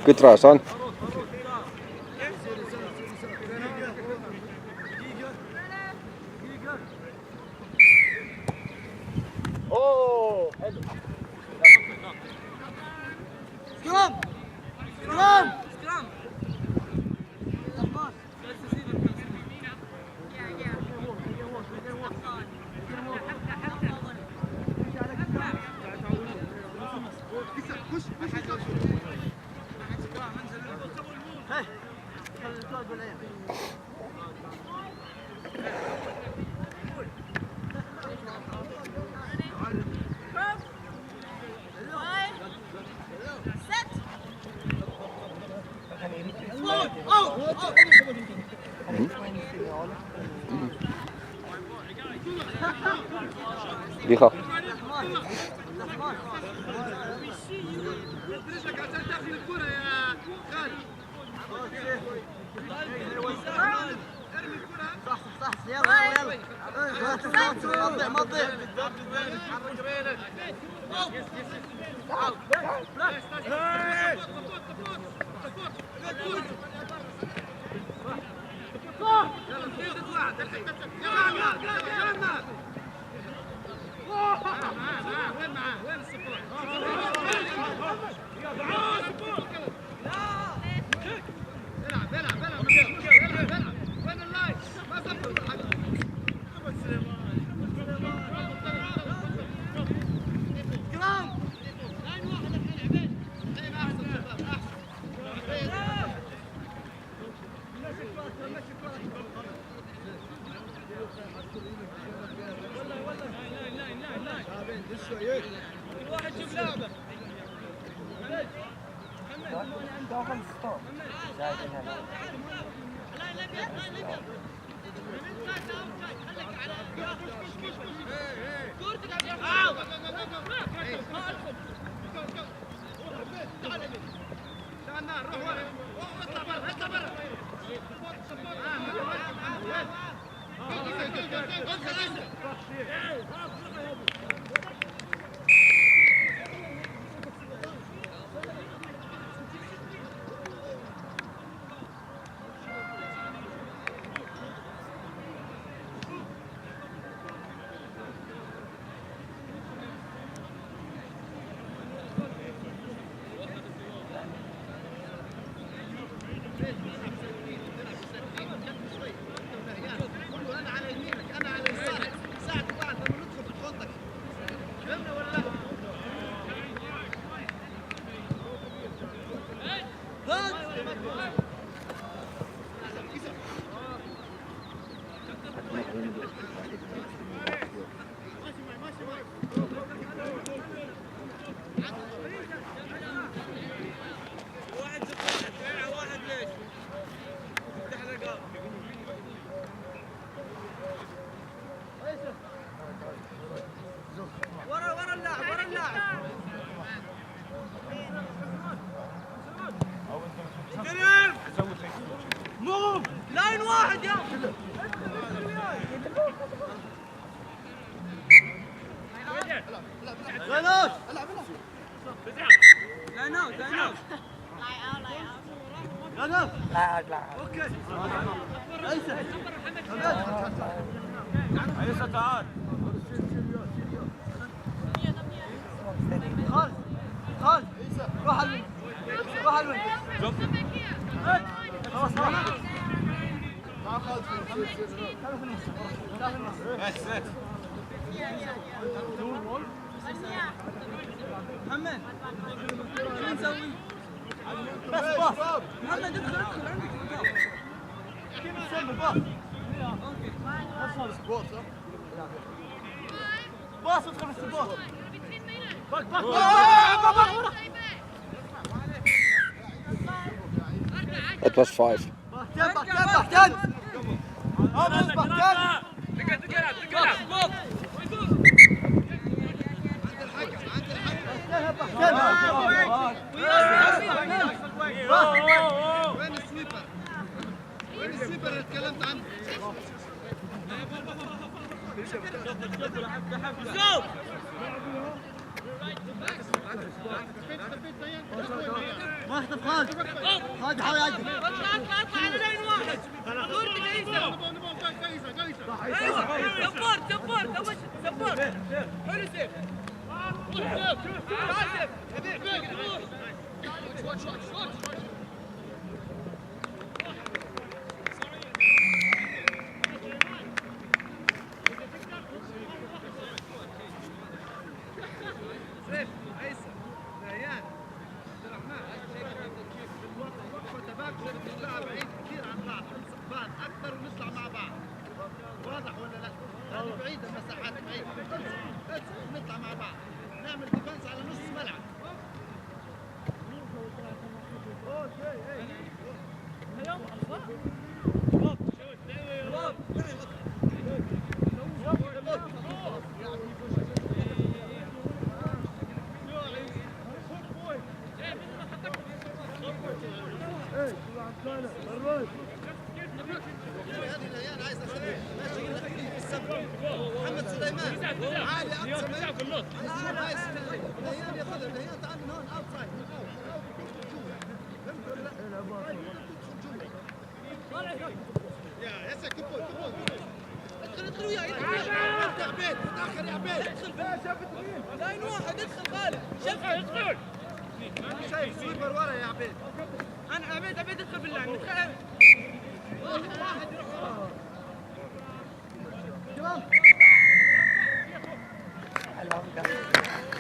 قطرة عشان ديخا صح يلا ما تضيع وين السبورت؟ وين اللايف؟ ما صبر الواحد شوف لعبه لاين واحد يا لاين اوت لاين اوت اوكي عيسى تعال خالد روح الوين خلاص تعال خالد محمد شو نسوي؟ بس باص محمد ادخل عندك الباص كيف نسوي الباص؟ اوكي باص سبورت باص ادخل في السبورت It was 5. بحتين وين السويبر؟ وين السويبر اللي تكلمت عنه؟ شوف ما اخطف خالد خالد حاول يعدي اطلع على لين واحد دورتك عيسى سبورت سبورت حلو سيف اكثر ونطلع مع بعض واضح ولا لا؟ هذه بعيده مساحات بعيده نطلع مع بعض نعمل ديفنس على نص ملعب محمد سليمان عالي اقصى في النص ليان ياخذها ليان تعال من هون اوتسايد يا هسه كبول ادخل وياي انت عبيد تاخر يا عبيد ادخل لاين واحد ادخل غالب شفع ادخل شايف سويبر ورا يا عبيد انا عبيد ادخل باللاين ادخل واحد